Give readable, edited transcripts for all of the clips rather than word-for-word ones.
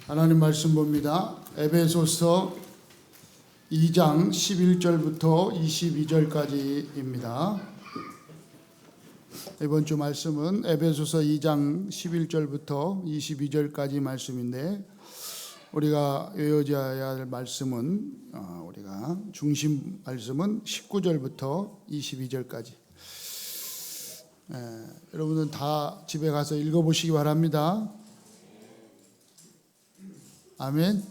하나님 말씀 봅니다. 에베소서 2장 11절부터 22절까지입니다. 이번 주 말씀은 에베소서 2장 11절부터 22절까지 말씀인데, 우리가 외워져야 할 말씀은 우리가 중심 말씀은 19절부터 22절까지. 여러분은 다 집에 가서 읽어보시기 바랍니다. 아멘.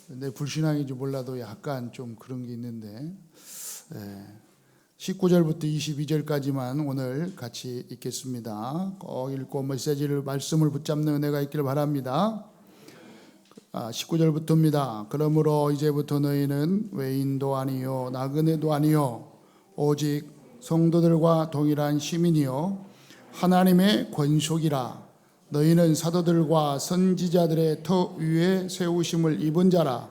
내 불신앙인지 몰라도 약간 좀 그런 게 있는데, 19절부터 22절까지만 오늘 같이 읽겠습니다. 꼭 읽고 메시지를 말씀을 붙잡는 은혜가 있기를 바랍니다. 19절부터입니다. 그러므로 이제부터 너희는 외인도 아니요 나그네도 아니요 오직 성도들과 동일한 시민이요 하나님의 권속이라. 너희는 사도들과 선지자들의 터 위에 세우심을 입은 자라.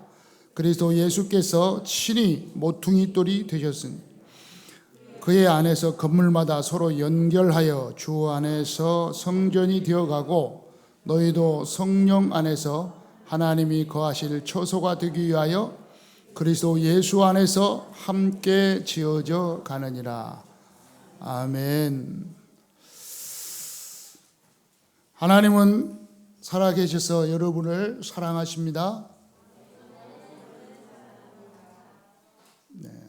그리스도 예수께서 친히 모퉁이 돌이 되셨으니 그의 안에서 건물마다 서로 연결하여 주 안에서 성전이 되어가고, 너희도 성령 안에서 하나님이 거하실 처소가 되기 위하여 그리스도 예수 안에서 함께 지어져 가느니라. 아멘. 하나님은 살아계셔서 여러분을 사랑하십니다.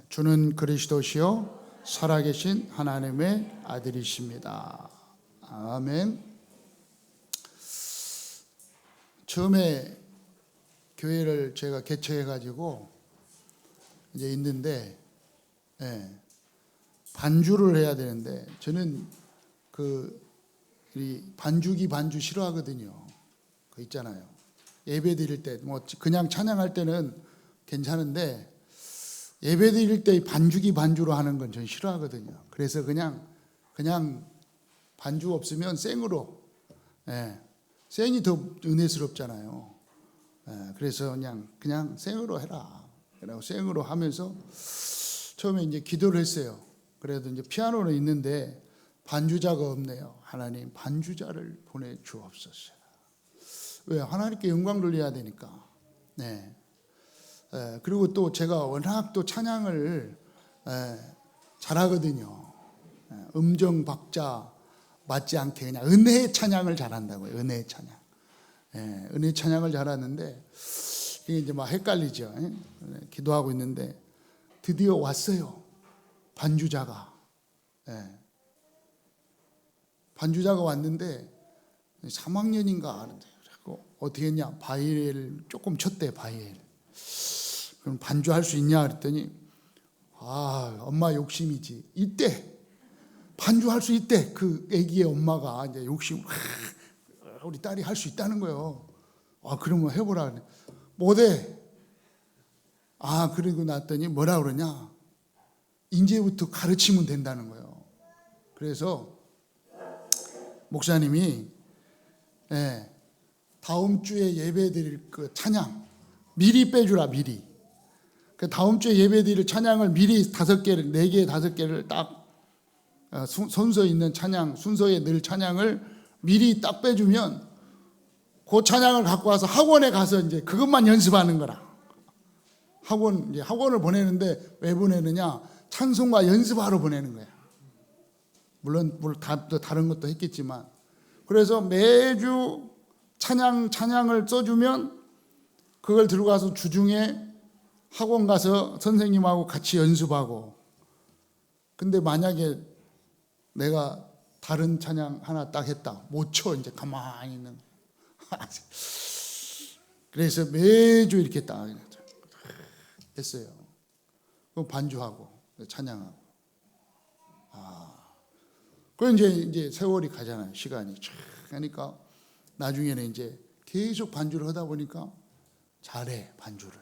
주는 그리스도시요 살아계신 하나님의 아들이십니다. 아멘. 처음에 교회를 제가 개척해가지고 이제 있는데, 반주를 해야 되는데, 저는 이 반주 싫어하거든요. 그 있잖아요. 예배 드릴 때, 뭐 그냥 찬양할 때는 괜찮은데, 예배 드릴 때 반주로 하는 건 전 싫어하거든요. 그래서 그냥 반주 없으면 생으로, 생이 더 은혜스럽잖아요. 그래서 그냥 생으로 해라. 그리고 생으로 하면서 처음에 이제 기도를 했어요. 그래도 이제 피아노는 있는데 반주자가 없네요. 하나님, 반주자를 보내주옵소서. 왜? 하나님께 영광 돌려야 되니까. 그리고 또 제가 워낙 또 찬양을 잘하거든요. 음정 박자 맞지 않게 그냥 은혜의 찬양을 잘한다고요. 은혜의 찬양. 은혜 찬양을 잘하는데 이게 이제 막 헷갈리죠. 기도하고 있는데 드디어 왔어요. 반주자가. 반주자가 왔는데 3학년인가 하는데, 그리고 어떻게 했냐, 바이엘 조금 쳤대. 바이엘. 그럼 반주할 수 있냐 그랬더니, 엄마 욕심이지. 이때 반주할 수 있대. 그 애기의 엄마가 이제 욕심, 우리 딸이 할 수 있다는 거예요. 그러면 해보라 그래. 못해. 그리고 났더니 뭐라 그러냐, 이제부터 가르치면 된다는 거예요. 그래서 목사님이 다음 주에 예배 드릴 그 찬양 미리 빼주라. 미리. 그 다음 주에 예배 드릴 찬양을 미리 5개를, 4개, 5개를 딱 순서 있는 찬양, 순서에 늘 찬양을 미리 딱 빼주면 그 찬양을 갖고 와서 학원에 가서 이제 그것만 연습하는 거라. 학원을 보내는데 왜 보내느냐, 찬송가 연습하러 보내는 거야. 물론 다른 것도 했겠지만. 그래서 매주 찬양을 써주면 그걸 들고 가서 주중에 학원 가서 선생님하고 같이 연습하고. 근데 만약에 내가 다른 찬양 하나 딱 했다, 못 쳐. 이제 가만히 있는 거야. 그래서 매주 이렇게 딱 했어요. 그럼 반주하고 찬양하고. 그럼 이제 세월이 가잖아요. 시간이 쫙 가니까 나중에는 이제 계속 반주를 하다 보니까 잘해. 반주를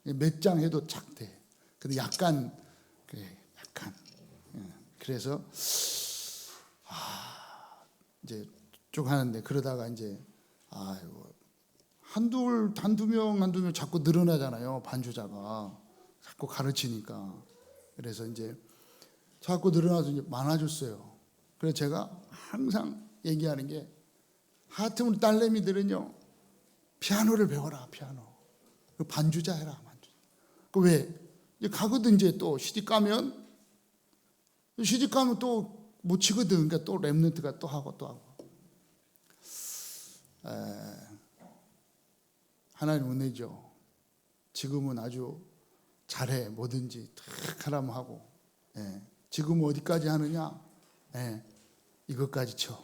몇 장 해도 착 돼. 근데 약간. 그래서 이제 쭉 하는데, 그러다가 이제 한두 명 자꾸 늘어나잖아요. 반주자가 자꾸 가르치니까. 그래서 이제 자꾸 늘어나서 이제 많아졌어요. 그래서 제가 항상 얘기하는 게, 하여튼 우리 딸내미들은요, 피아노를 배워라, 피아노. 반주자 해라, 반주자. 그 왜? 이제 가거든, 이제 또 시집 가면 또 못 치거든. 그러니까 또 랩런트가 또 하고 또 하고. 하나님 은혜죠. 지금은 아주 잘해, 뭐든지 탁 하라면 하고. 지금은 어디까지 하느냐? 이것까지 쳐.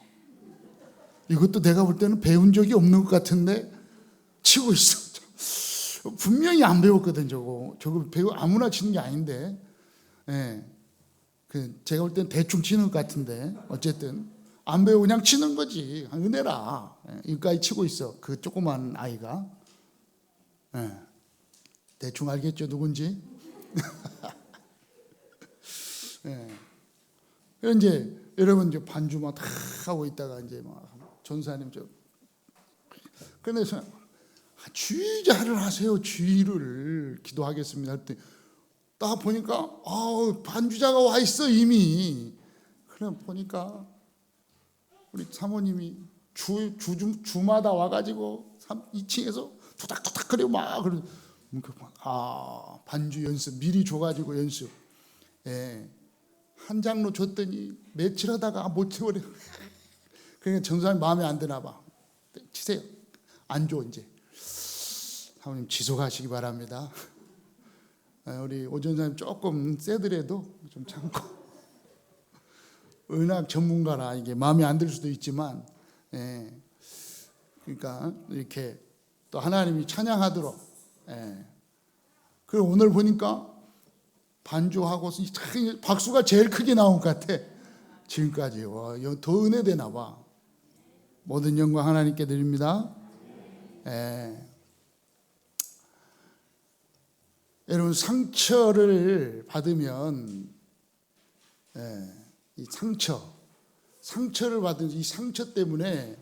이것도 내가 볼 때는 배운 적이 없는 것 같은데 치고 있어. 분명히 안 배웠거든. 저거 아무나 치는 게 아닌데. 제가 볼 때는 대충 치는 것 같은데 어쨌든 안 배우고 그냥 치는 거지. 은혜라. 이까지 치고 있어. 그 조그만 아이가. 대충 알겠죠, 누군지? 이제 여러분 이제 반주 막 다 하고 있다가 이제 막 전사님 그래서 주의자를 하세요. 주의를 기도하겠습니다. 했더니 딱 보니까 반주자가 와 있어 이미. 그래 보니까 우리 사모님이 주마다 와가지고 2층에서 투닥투닥 거리고 막 반주 연습 미리 줘가지고 연습. 한 장로 줬더니 며칠 하다가 못 채워래. 그러니까 전사님 마음에 안 드나 봐. 치세요. 안 줘 이제. 사모님 지속하시기 바랍니다. 우리 오전사님 조금 세더라도 좀 참고. 은학 전문가라 이게 마음에 안 들 수도 있지만, 그러니까 이렇게 또 하나님이 찬양하도록. 그리고 오늘 보니까 반주하고 박수가 제일 크게 나온 것 같아. 지금까지. 와, 더 은혜되나 봐. 모든 영광 하나님께 드립니다. 여러분 상처를 받으면 이 상처를 받은 이 상처 때문에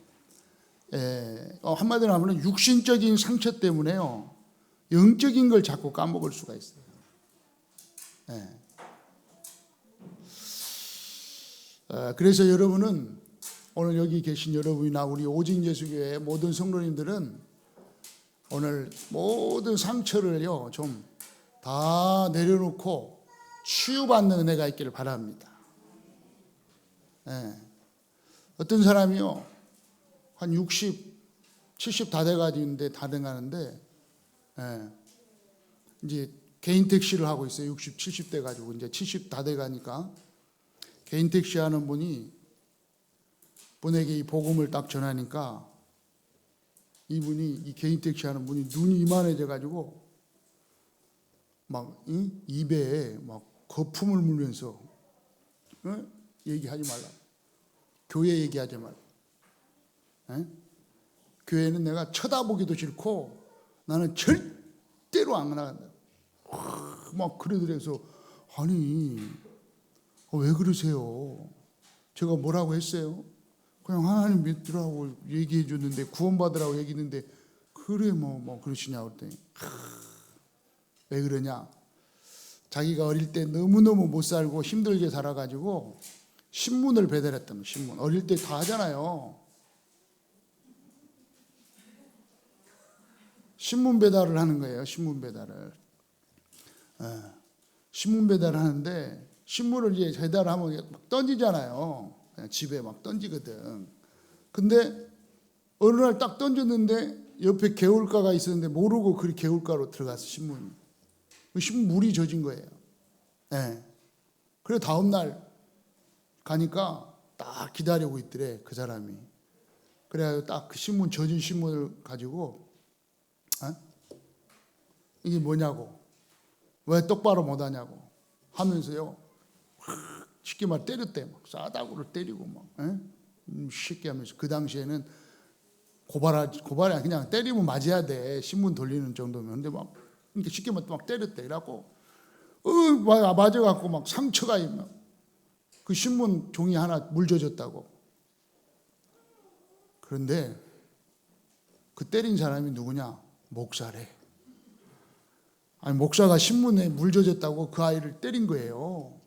한마디로 하면 육신적인 상처 때문에요 영적인 걸 자꾸 까먹을 수가 있어요. 그래서 여러분은 오늘 여기 계신 여러분이나 우리 오직 예수교회 모든 성도님들은 오늘 모든 상처를요 좀 다 내려놓고 치유받는 은혜가 있기를 바랍니다. 어떤 사람이요 한 60, 70 다 돼가지는데 이제 개인 택시를 하고 있어요. 60, 70 돼가지고 이제 70 다 돼가니까 개인 택시 하는 분에게 이 복음을 딱 전하니까 이 개인 택시 하는 분이 눈이 이만해져가지고 막 입에 막 거품을 물면서 얘기하지 말라. 교회 얘기하지 말라. 교회는 내가 쳐다보기도 싫고 나는 절대로 안 나간다. 막 그러더래서 아니 왜 그러세요? 제가 뭐라고 했어요? 그냥 하나님 믿으라고 얘기해 줬는데 구원받으라고 얘기했는데 그래 뭐 그러시냐고 그랬더니 왜 그러냐? 자기가 어릴 때 너무너무 못 살고 힘들게 살아가지고 신문을 배달했다는 거예요. 신문. 어릴 때 다 하잖아요. 신문 배달을 하는 거예요. 신문 배달을. 신문 배달을 하는데 신문을 이제 배달하면 막 던지잖아요. 집에 막 던지거든. 근데 어느 날 딱 던졌는데 옆에 개울가가 있었는데 모르고 그 개울가로 들어가서 신문 물이 젖은 거예요. 그래 다음 날 가니까 딱 기다리고 있더래 그 사람이. 그래가지고 딱 그 젖은 신문을 가지고 이게 뭐냐고 왜 똑바로 못하냐고 하면서요 쉽게 말 때렸대. 막 싸다구를 때리고 막 쉽게 하면서 그 당시에는 고발이 그냥 때리면 맞아야 돼. 신문 돌리는 정도면. 근데 막 이렇게 쉽게 막 때렸대. 그래갖고 맞아갖고 막 상처가 있나. 그 신문 종이 하나 물 젖었다고. 그런데 그 때린 사람이 누구냐? 목사래. 아니 목사가 신문에 물 젖었다고 그 아이를 때린 거예요.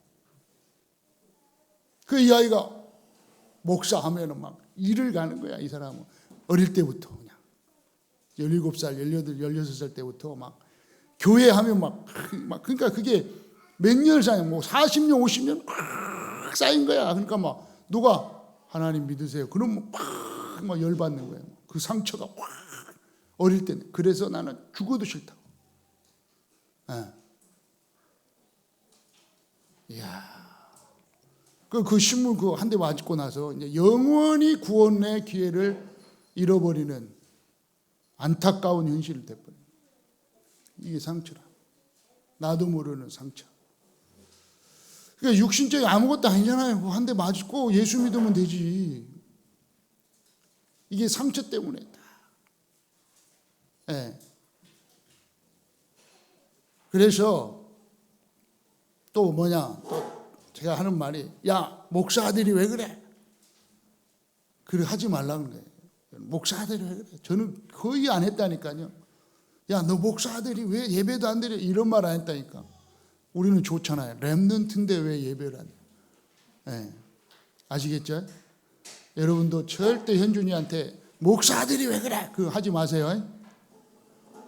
그 이 아이가 목사 하면은 막 일을 가는 거야. 이 사람은 어릴 때부터 그냥 17살, 18, 16살 때부터 막 교회 하면 막 그러니까 그게 몇 년을 쌓인 뭐 40년, 50년 막 쌓인 거야. 그러니까 막 누가 하나님 믿으세요. 그러면 막 열받는 거예요. 그 상처가 확 어릴 때는. 그래서 나는 죽어도 싫다고. 이야. 그 신문 그 한 대 맞고 나서 이제 영원히 구원의 기회를 잃어버리는 안타까운 현실이 돼버려. 이게 상처라. 나도 모르는 상처. 그러니까 육신적인 아무것도 아니잖아요. 뭐 한 대 맞고 예수 믿으면 되지. 이게 상처 때문에. 네. 그래서 또 뭐냐? 또 제가 하는 말이 야 목사들이 왜 그래? 그래 하지 말라는 거예요. 목사들이 왜 그래? 저는 거의 안 했다니까요. 야 너 목사들이 왜 예배도 안 드려? 이런 말 안 했다니까. 우리는 좋잖아요. 렘넌트인데 왜 예배를 안 해? 네. 아시겠죠? 여러분도 절대 현준이한테 목사들이 왜 그래? 그거 하지 마세요.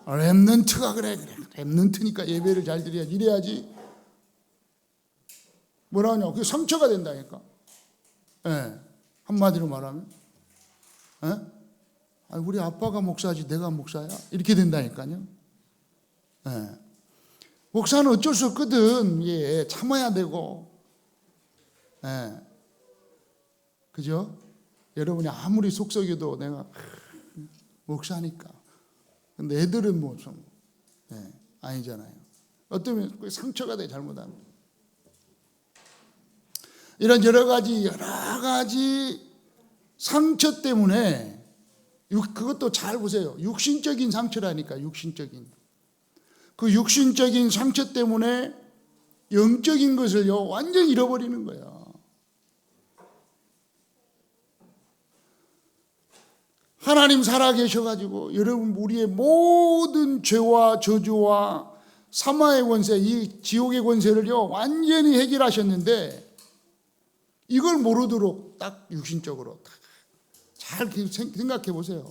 렘넌트가 그래. 렘넌트니까 예배를 잘 드려야지. 이래야지. 뭐라 하냐? 그게 상처가 된다니까. 네. 한마디로 말하면. 네? 우리 아빠가 목사지 내가 목사야? 이렇게 된다니까요. 네. 목사는 어쩔 수 없거든. 예, 참아야 되고. 네. 그죠? 여러분이 아무리 속썩여도 내가 목사니까. 근데 애들은 뭐 좀 아니잖아요. 어쩌면 상처가 돼 잘못하면. 이런 여러 가지 상처 때문에 그것도 잘 보세요. 육신적인 상처라니까. 육신적인. 그 육신적인 상처 때문에 영적인 것을요 완전히 잃어버리는 거예요. 하나님 살아계셔가지고 여러분 우리의 모든 죄와 저주와 사마의 권세, 이 지옥의 권세를요 완전히 해결하셨는데 이걸 모르도록 딱 육신적으로 잘 생각해 보세요.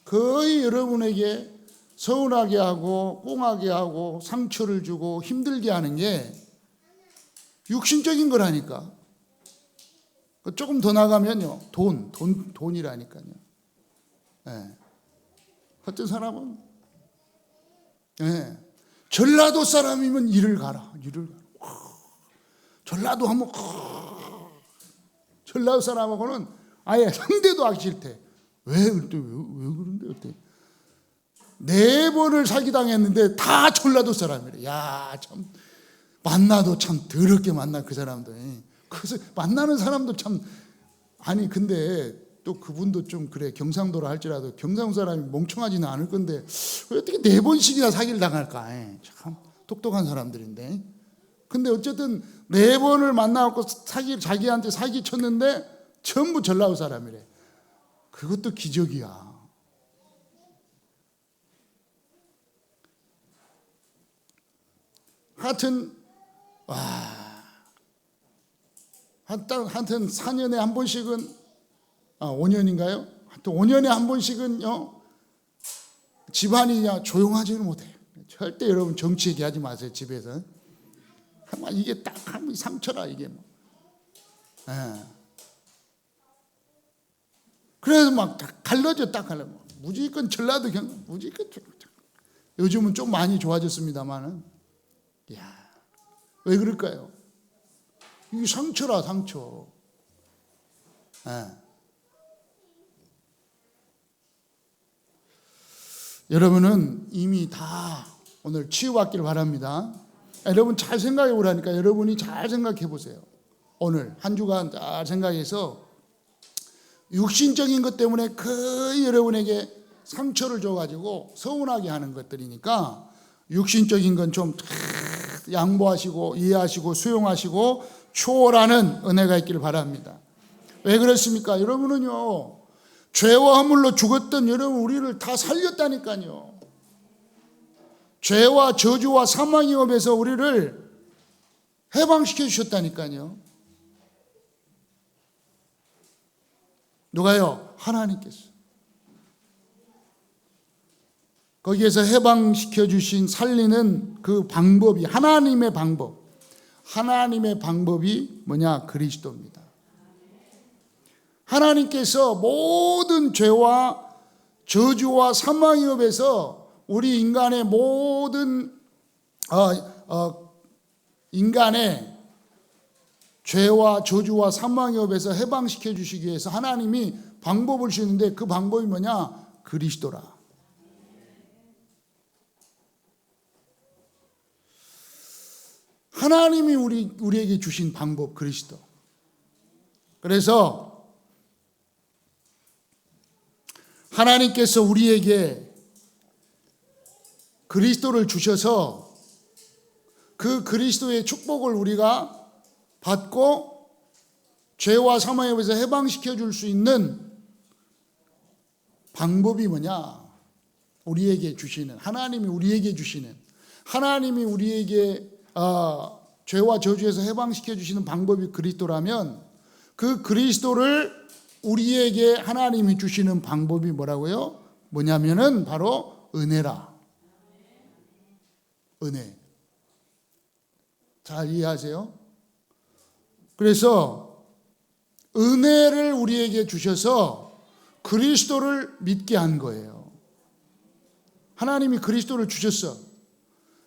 거의 여러분에게 서운하게 하고 꽁하게 하고 상처를 주고 힘들게 하는 게 육신적인 거라니까. 조금 더 나가면요 돈이라니까요. 네. 어떤 사람은 전라도 사람이면 일을 가라. 전라도 하면 전라도 사람하고는 아예 상대도 하기 싫대. 왜 그런데 어때? 4번을 사기당했는데 다 전라도 사람이래. 야, 참 만나도 참 더럽게 만나 그 사람도. 그래서 만나는 사람도 참 아니 근데 또 그분도 좀 그래 경상도라 할지라도 경상도 사람이 멍청하지는 않을 건데 왜 어떻게 4번씩이나 사기를 당할까? 참 똑똑한 사람들인데. 근데 어쨌든 4번을 만나갖고 자기한테 사기 쳤는데 전부 전라도 사람이래. 그것도 기적이야. 하여튼 하여튼 4년에 한 번씩은 5년인가요? 하여튼 5년에 한 번씩은요 집안이 조용하지는 못해요. 절대 여러분 정치 얘기하지 마세요. 집에서. 이게 딱 상처라 이게 뭐. 그래서 막 갈라져 딱 갈라. 무조건 전라도 무조건. 요즘은 좀 많이 좋아졌습니다만은. 야, 왜 그럴까요? 이게 상처라 상처. 여러분은 이미 다 오늘 치유받기를 바랍니다. 여러분 잘 생각해 보라니까. 여러분이 잘 생각해 보세요. 오늘 한 주간 잘 생각해서 육신적인 것 때문에 거의 여러분에게 상처를 줘가지고 서운하게 하는 것들이니까 육신적인 건 좀 양보하시고 이해하시고 수용하시고 초월하는 은혜가 있기를 바랍니다. 왜 그렇습니까? 여러분은요 죄와 허물로 죽었던 여러분 우리를 다 살렸다니까요. 죄와 저주와 사망의 법에서 우리를 해방시켜 주셨다니까요. 누가요? 하나님께서. 거기에서 해방시켜 주신 살리는 그 방법이 하나님의 방법. 하나님의 방법이 뭐냐? 그리스도입니다. 하나님께서 모든 죄와 저주와 사망의 법에서 우리 인간의 모든 인간의 죄와 저주와 사망의 법에서 해방시켜 주시기 위해서 하나님이 방법을 주시는데 그 방법이 뭐냐? 그리스도라. 하나님이 우리에게 주신 방법 그리스도. 그래서 하나님께서 우리에게 그리스도를 주셔서 그 그리스도의 축복을 우리가 받고 죄와 사망에 대해서 해방시켜 줄 수 있는 방법이 뭐냐? 우리에게 주시는, 하나님이 우리에게 주시는, 하나님이 우리에게 죄와 저주에서 해방시켜 주시는 방법이 그리스도라면 그 그리스도를 우리에게 하나님이 주시는 방법이 뭐라고요? 뭐냐면은 바로 은혜라. 은혜. 잘 이해하세요? 그래서 은혜를 우리에게 주셔서 그리스도를 믿게 한 거예요. 하나님이 그리스도를 주셨어.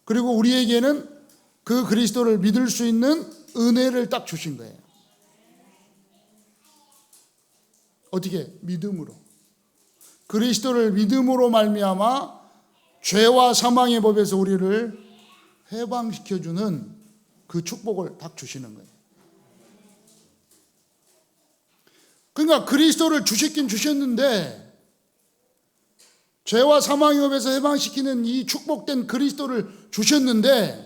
그리고 우리에게는 그 그리스도를 믿을 수 있는 은혜를 딱 주신 거예요. 어떻게? 믿음으로. 그리스도를 믿음으로 말미암아 죄와 사망의 법에서 우리를 해방시켜주는 그 축복을 딱 주시는 거예요. 그러니까 그리스도를 주셨긴 주셨는데 죄와 사망의 법에서 해방시키는 이 축복된 그리스도를 주셨는데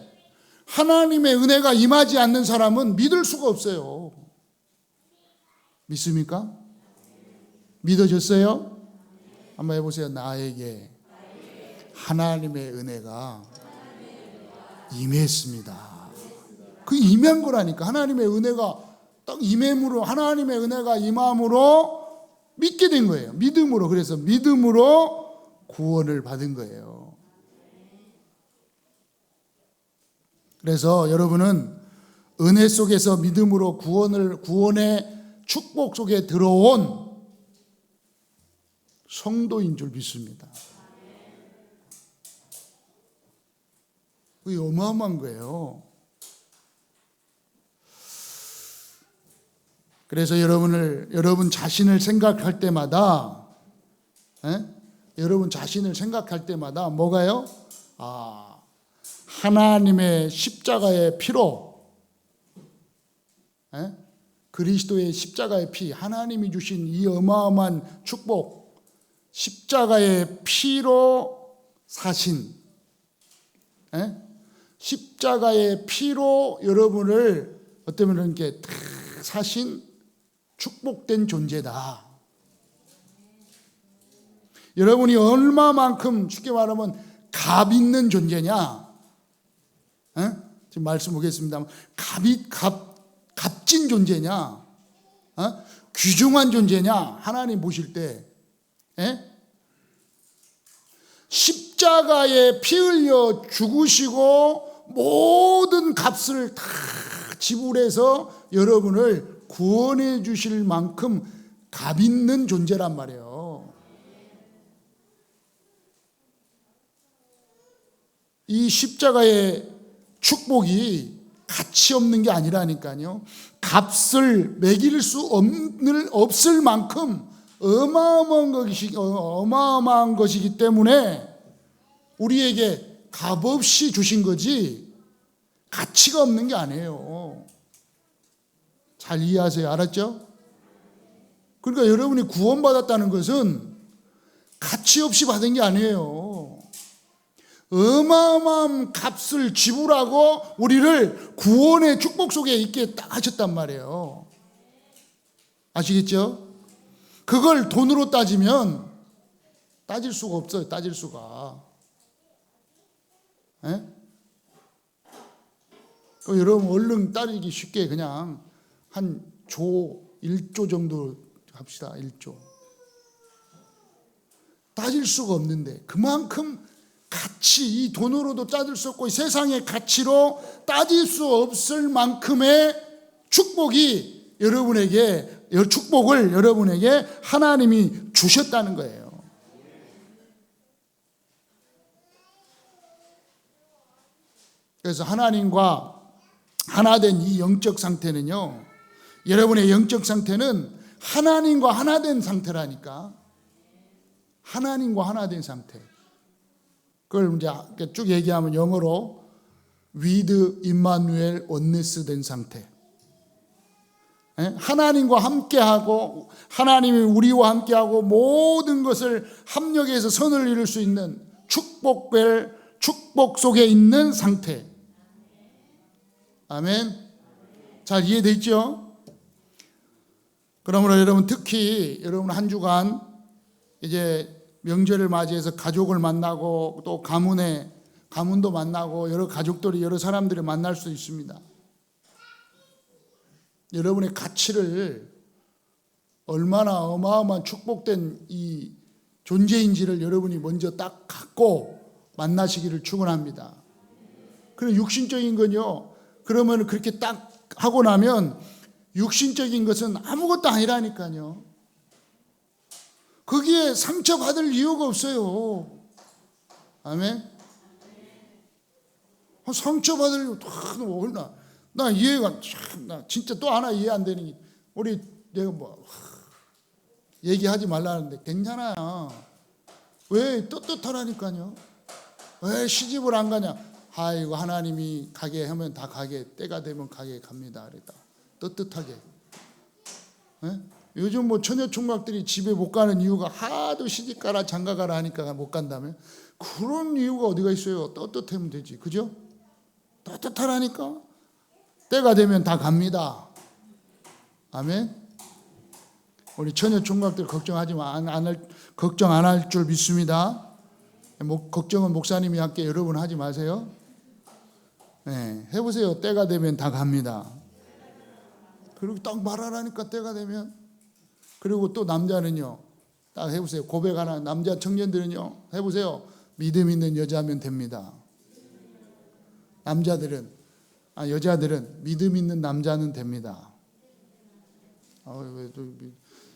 하나님의 은혜가 임하지 않는 사람은 믿을 수가 없어요. 믿습니까? 믿어졌어요? 한번 해보세요. 나에게 하나님의 은혜가 임했습니다. 그 임한 거라니까. 하나님의 은혜가 딱 임함으로, 하나님의 은혜가 임함으로 믿게 된 거예요. 믿음으로. 그래서 믿음으로 구원을 받은 거예요. 그래서 여러분은 은혜 속에서 믿음으로 구원의 축복 속에 들어온 성도인 줄 믿습니다. 그게 어마어마한 거예요. 그래서 여러분 자신을 생각할 때마다, 여러분 자신을 생각할 때마다 뭐가요? 하나님의 십자가의 피로, 그리스도의 십자가의 피, 하나님이 주신 이 어마어마한 축복, 십자가의 피로 사신, 십자가의 피로 여러분을 어떻게 보면 이렇게 탁 사신 축복된 존재다. 여러분이 얼마만큼 쉽게 말하면 값 있는 존재냐? 지금 말씀 보겠습니다. 값진 존재냐? 귀중한 존재냐? 하나님 보실 때 십자가에 피 흘려 죽으시고 모든 값을 다 지불해서 여러분을 구원해 주실 만큼 값 있는 존재란 말이에요. 이 십자가의 축복이 가치 없는 게 아니라니까요. 값을 매길 수 없을 만큼 어마어마한 것이기 때문에 우리에게 값없이 주신 거지 가치가 없는 게 아니에요. 잘 이해하세요? 알았죠? 그러니까 여러분이 구원받았다는 것은 가치 없이 받은 게 아니에요. 어마어마한 값을 지불하고 우리를 구원의 축복 속에 있게 딱 하셨단 말이에요. 아시겠죠? 그걸 돈으로 따지면 따질 수가 없어요. 따질 수가. 여러분 얼른 따지기 쉽게 그냥 한 1조 정도 합시다. 1조. 따질 수가 없는데 그만큼 가치, 이 돈으로도 따질 수 없고 이 세상의 가치로 따질 수 없을 만큼의 축복이 축복을 여러분에게 하나님이 주셨다는 거예요. 그래서 하나님과 하나 된 이 영적 상태는요, 여러분의 영적 상태는 하나님과 하나 된 상태라니까. 하나님과 하나 된 상태. 그걸 이제 쭉 얘기하면 영어로 with Emmanuel oneness 된 상태. 하나님과 함께하고 하나님이 우리와 함께하고 모든 것을 합력해서 선을 이룰 수 있는 축복 속에 있는 상태. 아멘. 잘 이해됐죠? 그러므로 여러분, 특히 여러분 한 주간 이제 명절을 맞이해서 가족을 만나고 또 가문도 만나고 여러 가족들이 여러 사람들을 만날 수 있습니다. 여러분의 가치를 얼마나 어마어마한 축복된 이 존재인지를 여러분이 먼저 딱 갖고 만나시기를 축원합니다. 그리고 육신적인 건요, 그러면 그렇게 딱 하고 나면 육신적인 것은 아무것도 아니라니까요. 거기에 상처받을 이유가 없어요. 아멘. 상처받을 이유 나 이해가 나 진짜 또 하나 이해 안 되는 게, 내가 얘기하지 말라는데 괜찮아요. 왜 떳떳하라니까요. 왜 시집을 안 가냐? 아이고, 하나님이 가게 하면 다 가게, 때가 되면 가게 갑니다. 그랬다. 떳떳하게. 요즘 처녀 총각들이 집에 못 가는 이유가 하도 시집 가라 장가 가라 하니까 못 간다며. 그런 이유가 어디가 있어요? 떳떳하면 되지. 그죠? 떳떳하라니까. 때가 되면 다 갑니다. 아멘. 우리 처녀 총각들 걱정 안 할 줄 믿습니다. 걱정은 목사님이 할게. 여러분 하지 마세요. 네, 해보세요. 때가 되면 다 갑니다. 그리고 딱 말하라니까, 때가 되면. 그리고 또 남자는요, 딱 해보세요. 고백하는 남자 청년들은요, 해보세요. 믿음 있는 여자면 됩니다. 여자들은 믿음 있는 남자는 됩니다.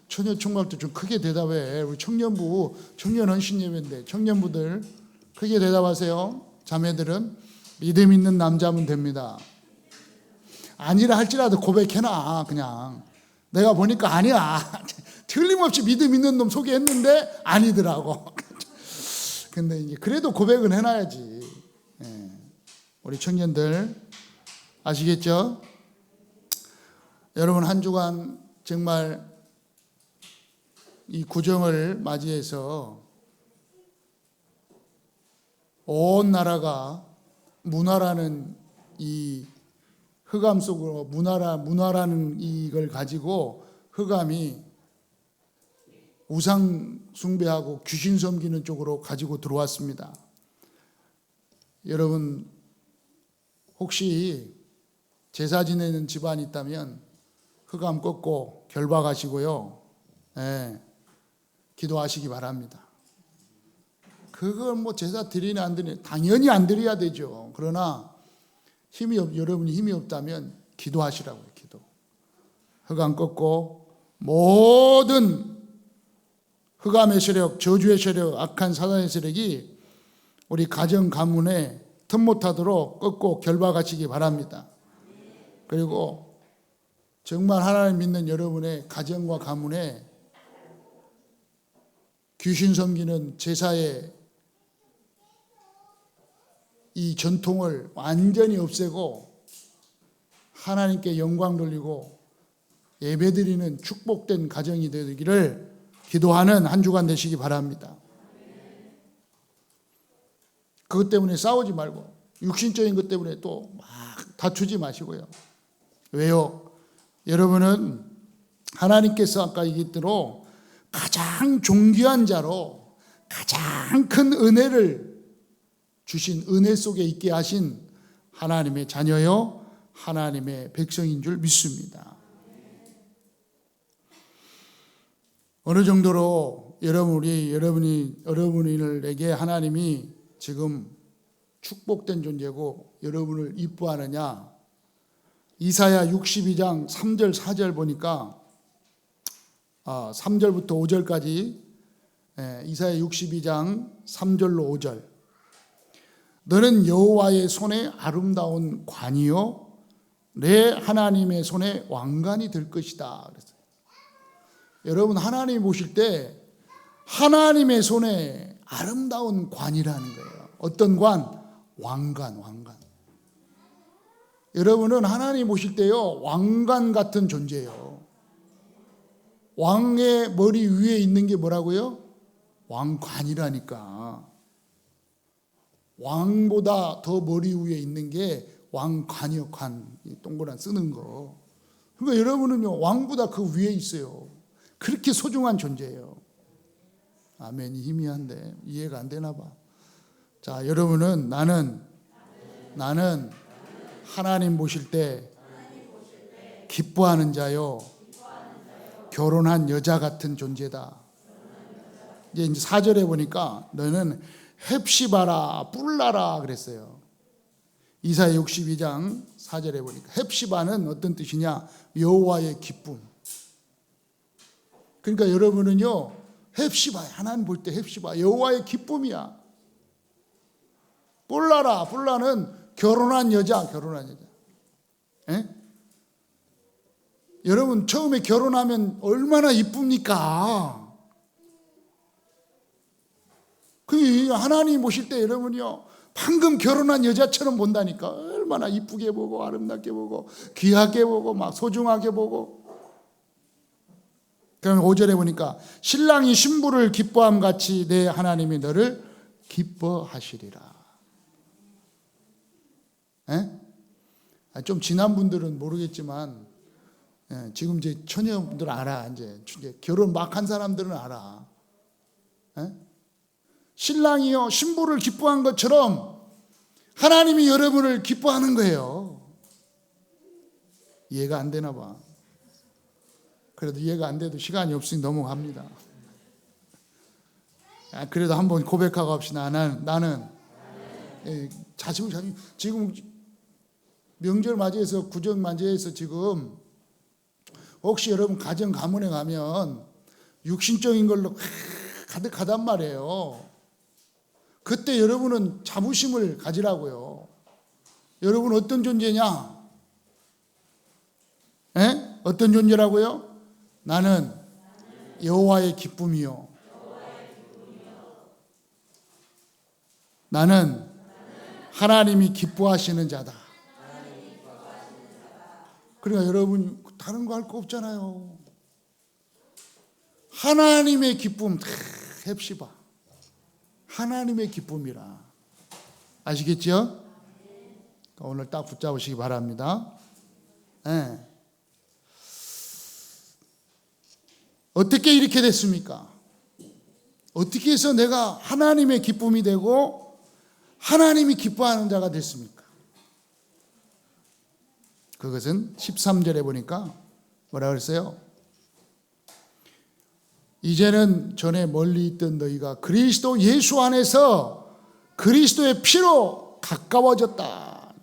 처녀 총각도 좀 크게 대답해. 우리 청년 헌신 예배인데 청년부들 크게 대답하세요. 자매들은 믿음 있는 남자면 됩니다. 아니라 할지라도 고백해놔. 그냥 내가 보니까 아니야. 틀림없이 믿음 있는 놈 소개했는데 아니더라고. 근데 이제 그래도 고백은 해놔야지. 우리 청년들 아시겠죠? 여러분, 한 주간 정말 이 구정을 맞이해서 온 나라가 문화라는 이 흑암 속으로, 문화라는 이걸 가지고 흑암이 우상 숭배하고 귀신 섬기는 쪽으로 가지고 들어왔습니다. 여러분, 혹시 제사 지내는 집안이 있다면 흑암 꺾고 결박하시고요, 기도하시기 바랍니다. 그걸 제사 드리냐 안 드리냐, 당연히 안 드려야 되죠. 그러나 여러분이 힘이 없다면 기도하시라고요. 기도. 흑암 꺾고 모든 흑암의 세력, 저주의 세력, 악한 사단의 세력이 우리 가정 가문에 틈 못하도록 꺾고 결박하시기 바랍니다. 그리고 정말 하나님 믿는 여러분의 가정과 가문에 귀신 섬기는 제사의 이 전통을 완전히 없애고 하나님께 영광 돌리고 예배드리는 축복된 가정이 되기를 기도하는 한 주간 되시기 바랍니다. 그것 때문에 싸우지 말고 육신적인 것 때문에 또 막 다투지 마시고요. 왜요? 여러분은 하나님께서 아까 얘기했대로 가장 존귀한 자로 가장 큰 은혜를 주신, 은혜 속에 있게 하신 하나님의 자녀요, 하나님의 백성인 줄 믿습니다. 어느 정도로 여러분에게 하나님이 지금 축복된 존재고 여러분을 이뻐하느냐? 이사야 62장 3절 4절 보니까 3절부터 5절까지 이사야 62장 3절로 5절. 너는 여호와의 손에 아름다운 관이요 내 하나님의 손에 왕관이 될 것이다 그랬어요. 여러분 하나님 보실 때 하나님의 손에 아름다운 관이라는 거예요. 어떤 관? 왕관. 여러분은 하나님 보실 때요 왕관 같은 존재예요. 왕의 머리 위에 있는 게 뭐라고요? 왕관이라니까. 왕보다 더 머리 위에 있는 게 왕관이요. 관, 동그란 쓰는 거. 그러니까 여러분은요 왕보다 그 위에 있어요. 그렇게 소중한 존재예요. 아멘이 희미한데 이해가 안 되나 봐. 자, 여러분은 나는 하나님 보실 때 기뻐하는 자요 결혼한 여자 같은 존재다. 이제 4절에 보니까 너는 헵시바라 뿔나라 그랬어요. 이사야 62장 4절에 보니까 헵시바는 어떤 뜻이냐? 여호와의 기쁨. 그러니까 여러분은요 헵시바, 하나님 볼 때 헵시바 여호와의 기쁨이야. 뿔라는 결혼한 여자. 에? 여러분 처음에 결혼하면 얼마나 이쁩니까? 하나님 보실 때 여러분이요 방금 결혼한 여자처럼 본다니까. 얼마나 이쁘게 보고 아름답게 보고 귀하게 보고 막 소중하게 보고. 그럼 5절에 보니까 신랑이 신부를 기뻐함 같이 내 하나님이 너를 기뻐하시리라. 좀 지난 분들은 모르겠지만 지금 이제 처녀분들 알아. 이제 결혼 막 한 사람들은 알아. 신랑이요 신부를 기뻐한 것처럼 하나님이 여러분을 기뻐하는 거예요. 이해가 안 되나 봐. 그래도 이해가 안 돼도 시간이 없으니 넘어갑니다. 그래도 한번 고백하고 합시다. 나는 지금 명절 맞이해서 구정 맞이해서 지금 혹시 여러분 가정 가문에 가면 육신적인 걸로 가득하단 말이에요. 그때 여러분은 자부심을 가지라고요. 여러분 어떤 존재냐? 어떤 존재라고요? 나는 여호와의 기쁨이요. 나는 하나님이 기뻐하시는 자다. 그러니까 여러분 다른 거 할 거 없잖아요. 하나님의 기쁨 헵시바. 하나님의 기쁨이라. 아시겠죠? 오늘 딱 붙잡으시기 바랍니다. 어떻게 이렇게 됐습니까? 어떻게 해서 내가 하나님의 기쁨이 되고 하나님이 기뻐하는 자가 됐습니까? 그것은 13절에 보니까 뭐라 그랬어요? 이제는 전에 멀리 있던 너희가 그리스도 예수 안에서 그리스도의 피로 가까워졌다.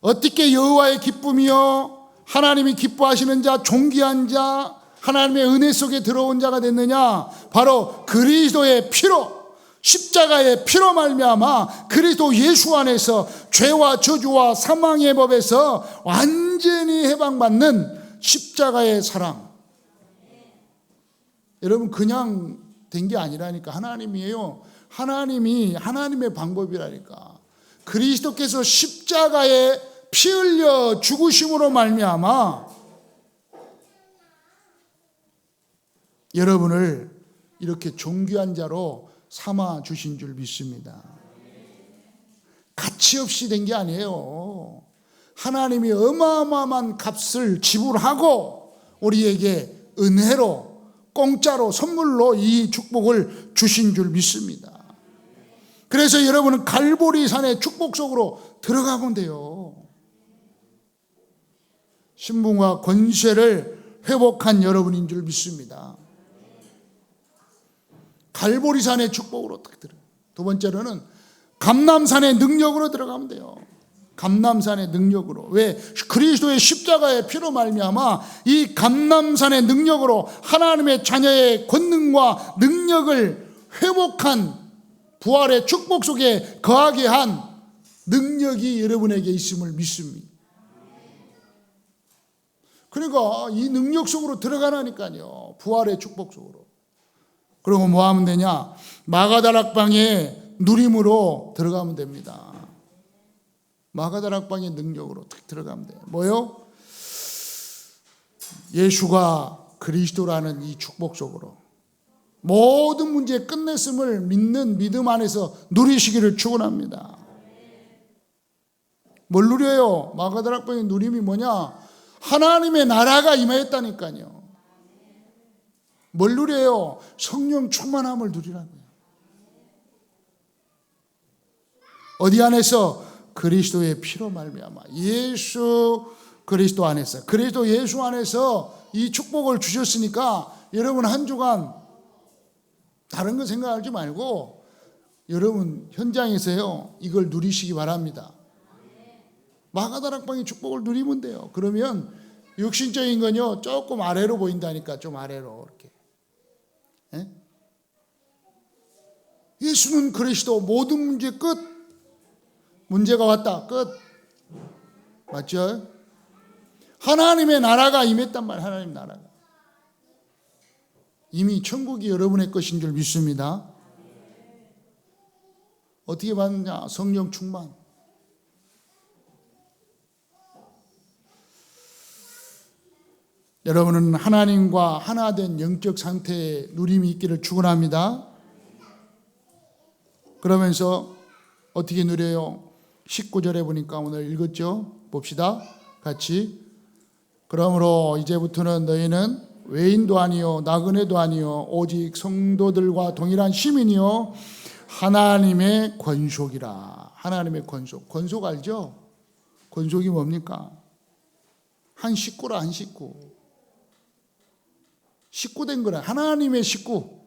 어떻게 여호와의 기쁨이요 하나님이 기뻐하시는 자, 존귀한 자, 하나님의 은혜 속에 들어온 자가 됐느냐? 바로 그리스도의 피로, 십자가의 피로 말미암아 그리스도 예수 안에서 죄와 저주와 사망의 법에서 완전히 해방받는 십자가의 사랑. 여러분 그냥 된 게 아니라니까. 하나님이에요. 하나님의 방법이라니까. 그리스도께서 십자가에 피 흘려 죽으심으로 말미암아 여러분을 이렇게 존귀한 자로 삼아 주신 줄 믿습니다. 가치 없이 된 게 아니에요. 하나님이 어마어마한 값을 지불하고 우리에게 은혜로 공짜로 선물로 이 축복을 주신 줄 믿습니다. 그래서 여러분은 갈보리 산의 축복 속으로 들어가면 돼요. 신분과 권세를 회복한 여러분인 줄 믿습니다. 갈보리산의 축복으로 딱 들어가요. 두 번째로는 감람산의 능력으로 들어가면 돼요. 감람산의 능력으로. 왜? 그리스도의 십자가의 피로 말미암아 이 감람산의 능력으로 하나님의 자녀의 권능과 능력을 회복한 부활의 축복 속에 거하게 한 능력이 여러분에게 있음을 믿습니다. 그러니까 이 능력 속으로 들어가라니까요. 부활의 축복 속으로. 그리고 뭐 하면 되냐? 마가다락방의 누림으로 들어가면 됩니다. 마가다락방의 능력으로 딱 들어가면 돼요. 뭐요? 예수가 그리스도라는 이 축복 속으로 모든 문제 끝냈음을 믿는 믿음 안에서 누리시기를 축원합니다. 뭘 누려요? 마가다락방의 누림이 뭐냐? 하나님의 나라가 임하였다니까요. 뭘 누려요? 성령 충만함을 누리라고요. 어디 안에서? 그리스도의 피로 말미암아 예수 그리스도 안에서, 그리스도 예수 안에서 이 축복을 주셨으니까 여러분 한 주간 다른 거 생각하지 말고 여러분 현장에서요 이걸 누리시기 바랍니다. 마가다락방의 축복을 누리면 돼요. 그러면 육신적인 건요 조금 아래로 보인다니까. 좀 아래로 이렇게. 예? 예수는 그리스도, 모든 문제 끝. 문제가 왔다. 끝. 맞죠? 하나님의 나라가 임했단 말이에요. 하나님 나라가. 이미 천국이 여러분의 것인 줄 믿습니다. 어떻게 받느냐? 성령 충만. 여러분은 하나님과 하나 된 영적 상태의 누림이 있기를 축원합니다. 그러면서 어떻게 누려요? 19절에 보니까 오늘 읽었죠? 봅시다. 같이. 그러므로 이제부터는 너희는 외인도 아니요 나그네도 아니요 오직 성도들과 동일한 시민이요 하나님의 권속이라. 하나님의 권속. 권속 알죠? 권속이 뭡니까? 한 식구라. 한 식구. 식구 된 거라. 하나님의 식구.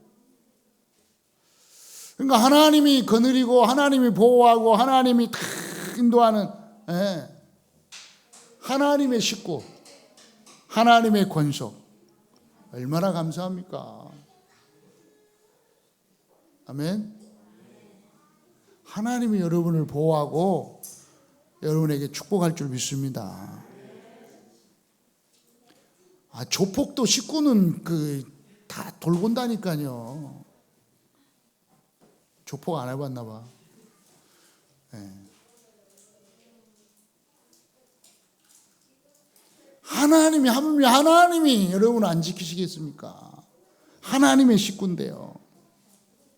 그러니까 하나님이 거느리고 하나님이 보호하고 하나님이 다 인도하는 하나님의 식구, 하나님의 권속. 얼마나 감사합니까? 아멘. 하나님이 여러분을 보호하고 여러분에게 축복할 줄 믿습니다. 조폭도 식구는 다 돌본다니까요. 조폭 안 해봤나 봐. 하나님이 여러분을 안 지키시겠습니까? 하나님의 식구인데요.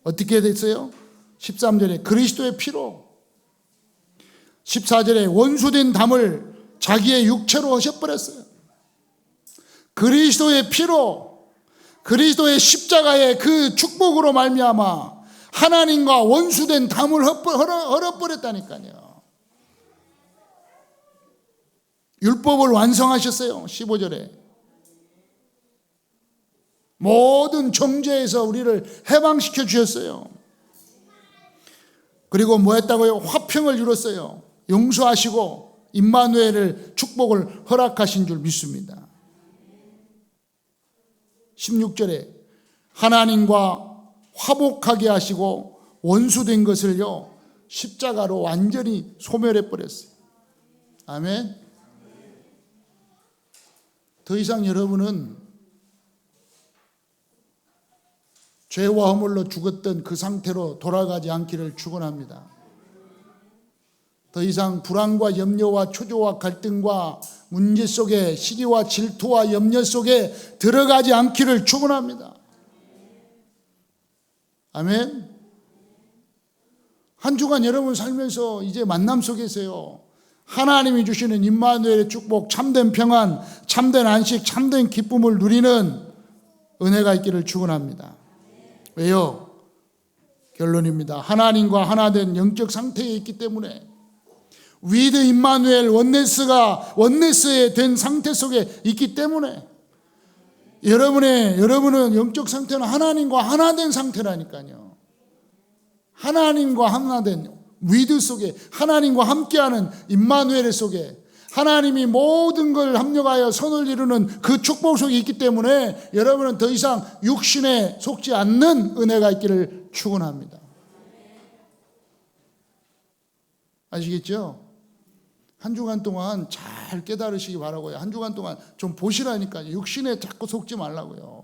어떻게 됐어요? 13절에 그리스도의 피로, 14절에 원수된 담을 자기의 육체로 하셔버렸어요. 그리스도의 피로, 그리스도의 십자가의 그 축복으로 말미암아 하나님과 원수된 담을 헐어버렸다니까요. 율법을 완성하셨어요. 15절에 모든 정죄에서 우리를 해방시켜 주셨어요. 그리고 뭐 했다고요? 화평을 이뤘어요. 용서하시고 임마누엘을 축복을 허락하신 줄 믿습니다. 16절에 하나님과 화목하게 하시고 원수된 것을요 십자가로 완전히 소멸해 버렸어요. 아멘. 더 이상 여러분은 죄와 허물로 죽었던 그 상태로 돌아가지 않기를 축원합니다. 더 이상 불안과 염려와 초조와 갈등과 문제 속에 시기와 질투와 염려 속에 들어가지 않기를 축원합니다. 아멘. 한 주간 여러분 살면서 이제 만남 속에서요 하나님이 주시는 임마누엘의 축복, 참된 평안, 참된 안식, 참된 기쁨을 누리는 은혜가 있기를 축원합니다. 왜요? 결론입니다. 하나님과 하나 된 영적 상태에 있기 때문에 위드 임마누엘 원네스에 된 상태 속에 있기 때문에 여러분은 영적 상태는 하나님과 하나 된 상태라니까요. 하나님과 하나 된 위드 속에, 하나님과 함께하는 임마누엘 속에, 하나님이 모든 걸 합력하여 선을 이루는 그 축복 속에 있기 때문에 여러분은 더 이상 육신에 속지 않는 은혜가 있기를 축원합니다. 아시겠죠? 한 주간 동안 잘 깨달으시기 바라고요. 한 주간 동안 좀 보시라니까요. 육신에 자꾸 속지 말라고요.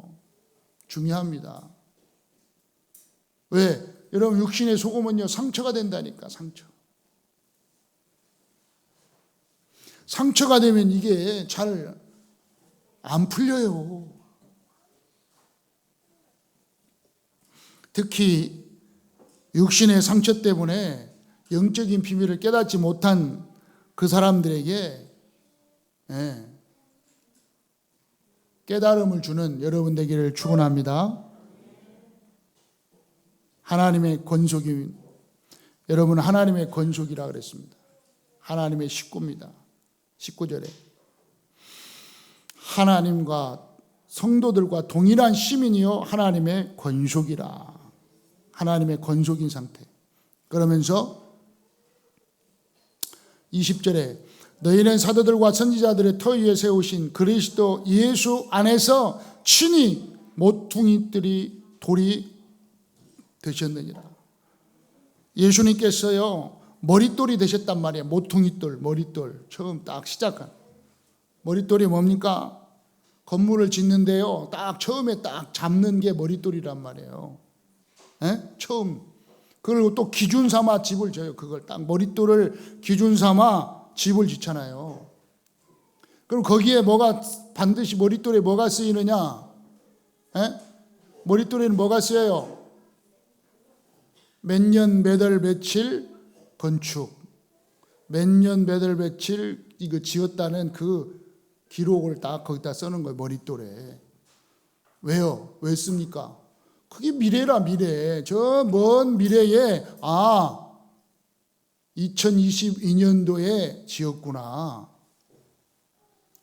중요합니다. 왜? 여러분 육신에 속으면요 상처가 된다니까. 상처가 되면 이게 잘 안 풀려요. 특히 육신의 상처 때문에 영적인 비밀을 깨닫지 못한 그 사람들에게 깨달음을 주는 여러분 되기를 축원합니다. 하나님의 권속이, 여러분은 하나님의 권속이라 그랬습니다. 하나님의 식구입니다. 19절에 하나님과 성도들과 동일한 시민이요 하나님의 권속이라. 하나님의 권속인 상태. 그러면서 20절에 너희는 사도들과 선지자들의 터 위에 세우신 그리스도 예수 안에서 친히 모퉁이들이 돌이 되셨느니라. 예수님께서요 머릿돌이 되셨단 말이에요. 모퉁이돌, 머릿돌. 처음 딱 시작한 머릿돌이 뭡니까? 건물을 짓는데요 딱 처음에 딱 잡는 게 머릿돌이란 말이에요. 처음. 그리고 또 기준 삼아 집을 져요. 그걸 딱 머릿돌을 기준 삼아 집을 짓잖아요. 그럼 거기에 뭐가 반드시 머릿돌에 뭐가 쓰이느냐? 머릿돌에는 뭐가 쓰여요? 몇 년 몇 월 며칠 건축, 몇 년 몇 월 며칠 이거 지었다는 그 기록을 딱 거기다 써는 거예요. 머릿돌에. 왜요? 왜 씁니까? 그게 미래라. 미래. 저 먼 미래에 2022년도에 지었구나.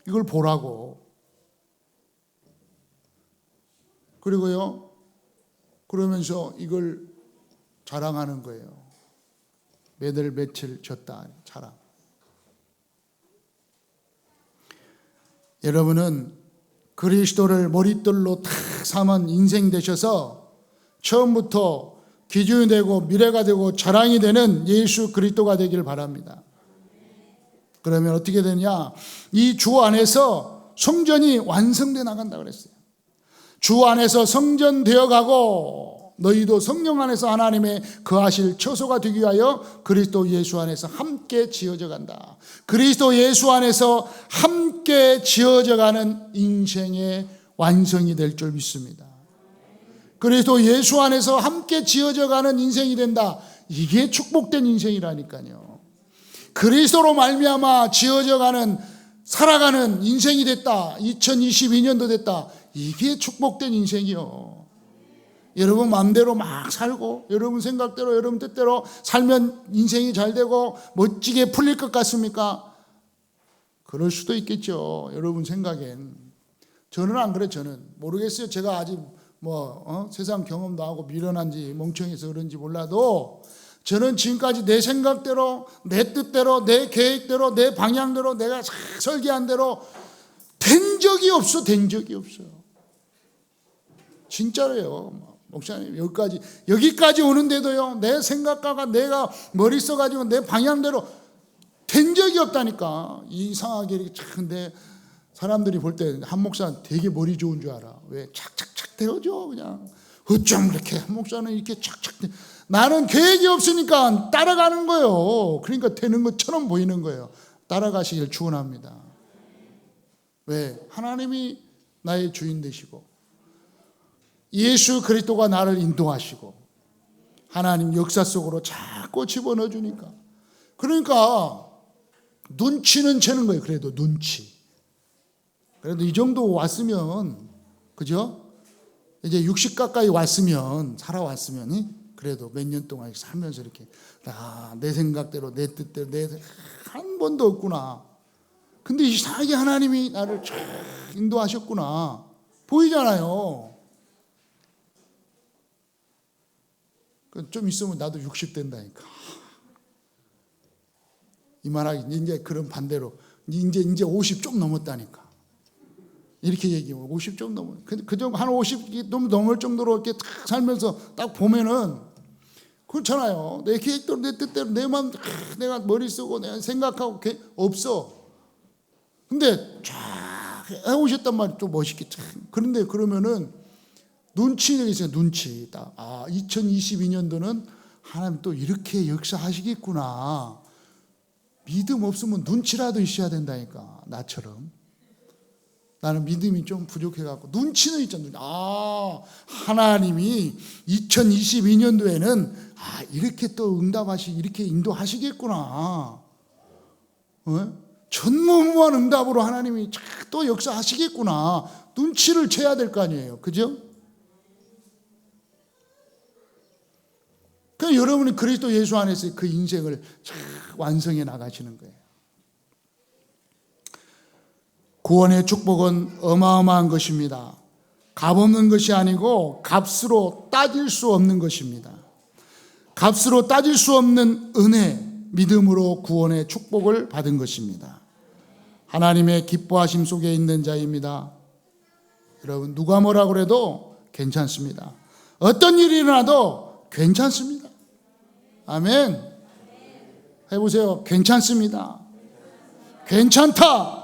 이걸 보라고. 그리고요 그러면서 이걸 자랑하는 거예요. 몇 월 며칠 졌다. 자랑. 여러분은 그리스도를 머릿돌로 탁 삼은 인생 되셔서 처음부터 기준이 되고 미래가 되고 자랑이 되는 예수 그리스도가 되기를 바랍니다. 그러면 어떻게 되냐? 이 주 안에서 성전이 완성돼 나간다 그랬어요. 주 안에서 성전되어 가고 너희도 성령 안에서 하나님의 거하실 처소가 되기 위하여 그리스도 예수 안에서 함께 지어져 간다. 그리스도 예수 안에서 함께 지어져 가는 인생의 완성이 될 줄 믿습니다. 그리스도 예수 안에서 함께 지어져 가는 인생이 된다. 이게 축복된 인생이라니까요. 그리스도로 말미암아 지어져 가는 살아가는 인생이 됐다. 2022년도 됐다. 이게 축복된 인생이요. 여러분 마음대로 막 살고 여러분 생각대로 여러분 뜻대로 살면 인생이 잘 되고 멋지게 풀릴 것 같습니까? 그럴 수도 있겠죠. 여러분 생각엔. 저는 안 그래. 저는 모르겠어요. 제가 아직 세상 경험도 하고 미련한지 멍청해서 그런지 몰라도 저는 지금까지 내 생각대로 내 뜻대로 내 계획대로 내 방향대로 내가 설계한 대로 된 적이 없어. 진짜로요. 목사님 여기까지 오는데도요 내 생각과 내가 머리 써가지고 내 방향대로 된 적이 없다니까. 이상하게 근데 사람들이 볼 때 한 목사는 되게 머리 좋은 줄 알아. 왜? 착착착 되어져 그냥. 어쩜 이렇게 한 목사는 이렇게 착착 나는 계획이 없으니까 따라가는 거예요. 그러니까 되는 것처럼 보이는 거예요. 따라가시길 축원합니다. 왜? 하나님이 나의 주인 되시고 예수 그리스도가 나를 인도하시고 하나님 역사 속으로 자꾸 집어넣어주니까. 그러니까 눈치는 채는 거예요. 그래도 눈치. 그래도 이 정도 왔으면 그죠? 이제 60 가까이 왔으면 살아왔으면 그래도 몇 년 동안 살면서 이렇게 내 생각대로 내 뜻대로 한 번도 없구나. 근데 이상하게 하나님이 나를 쫙 인도하셨구나. 보이잖아요. 좀 있으면 나도 60 된다니까. 이만하게 이제 그런 반대로 이제 50 좀 넘었다니까. 이렇게 얘기하면 50 좀 넘어. 그 정도 한 50 좀 넘을 정도로 이렇게 딱 살면서 딱 보면은 그렇잖아요. 내 계획대로 내 뜻대로 내 마음 내가 머리 쓰고 내가 생각하고 없어. 근데 쫙 해오셨단 말이 또 멋있게 참. 그런데 그러면은 눈치가 있어요. 눈치. 딱 2022년도는 하나님 또 이렇게 역사하시겠구나. 믿음 없으면 눈치라도 있어야 된다니까. 나처럼. 나는 믿음이 좀 부족해갖고 눈치는 있잖아요. 하나님이 2022년도에는 이렇게 또 이렇게 인도하시겠구나. 전무후무한 응답으로 하나님이 또 역사하시겠구나. 눈치를 채야 될 거 아니에요. 그죠? 그럼 여러분이 그리스도 예수 안에서 그 인생을 완성해 나가시는 거예요. 구원의 축복은 어마어마한 것입니다. 값없는 것이 아니고 값으로 따질 수 없는 것입니다. 값으로 따질 수 없는 은혜, 믿음으로 구원의 축복을 받은 것입니다. 하나님의 기뻐하심 속에 있는 자입니다. 여러분 누가 뭐라 그래도 괜찮습니다. 어떤 일이 일어나도 괜찮습니다. 아멘. 해보세요. 괜찮습니다. 괜찮다.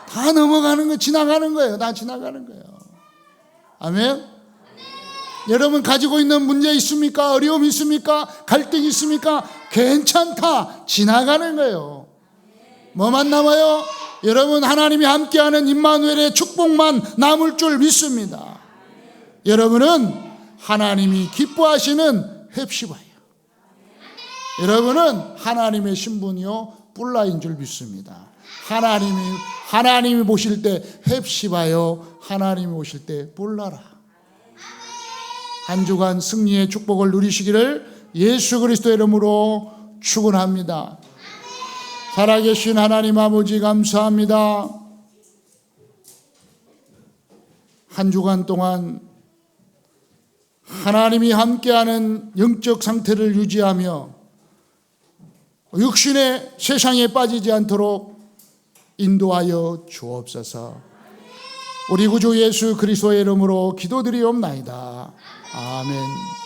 다 넘어가는 거 지나가는 거예요. 다 지나가는 거예요. 아멘. 여러분 가지고 있는 문제 있습니까? 어려움 있습니까? 갈등 있습니까? 괜찮다. 지나가는 거예요. 뭐만 남아요? 여러분 하나님이 함께하는 임마누엘의 축복만 남을 줄 믿습니다. 여러분은 하나님이 기뻐하시는 헵시바예요. 여러분은 하나님의 신분이요 뿔라인 줄 믿습니다. 하나님이 보실 때 헵시바요, 하나님이 보실 때 뿔라라. 한 주간 승리의 축복을 누리시기를 예수 그리스도의 이름으로 축원합니다. 살아계신 하나님 아버지 감사합니다. 한 주간 동안 하나님이 함께하는 영적 상태를 유지하며 육신의 세상에 빠지지 않도록 인도하여 주옵소서. 우리 구주 예수 그리스도의 이름으로 기도드리옵나이다. 아멘.